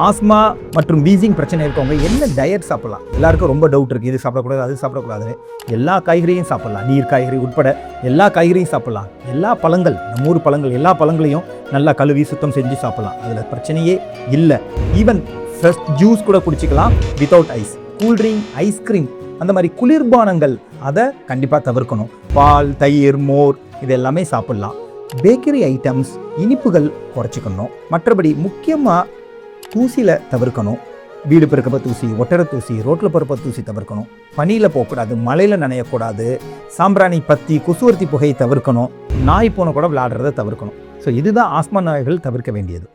Asthma மற்றும் wheezing பிரச்சனை இருக்கவங்க என்ன டயட் சாப்பிடலாம்? எல்லாருக்கும் ரொம்ப டவுட் இருக்குது, இது சாப்பிடக்கூடாது அது சாப்பிடக்கூடாது. எல்லா காய்கறியும் சாப்பிடலாம், நீர் காய்கறி உட்பட எல்லா காய்கறியும் சாப்பிடலாம். எல்லா பழங்கள், நம்ம ஊர் பழங்கள், எல்லா பழங்களையும் நல்லா கழுவி சுத்தம் செஞ்சு சாப்பிடலாம், அதில் பிரச்சனையே இல்லை. ஈவன் ஃப்ரெஷ் ஜூஸ் கூட குடிச்சிக்கலாம் வித்தவுட் ஐஸ். கூல்ட்ரிங்க், ஐஸ்கிரீம், அந்த மாதிரி குளிர்பானங்கள் அதை கண்டிப்பாக தவிர்க்கணும். பால், தயிர், மோர் இது எல்லாமே சாப்பிடலாம். பேக்கரி ஐட்டம்ஸ், இனிப்புகள் குறைச்சிக்கணும். மற்றபடி முக்கியமாக தூசியில் தவிர்க்கணும். வீடு பெருக்கப்ப தூசி, ஒட்டர தூசி, ரோட்டில் பருப்ப தூசி தவிர்க்கணும். பனியில் போகக்கூடாது, மழையில் நனையக்கூடாது. சாம்பிராணி, பத்தி, கொசுவர்த்தி புகையை தவிர்க்கணும். நாய் பூனை கூட விளையாடுறதை தவிர்க்கணும். ஸோ இதுதான் ஆஸ்மா நோய்கள் தவிர்க்க வேண்டியது.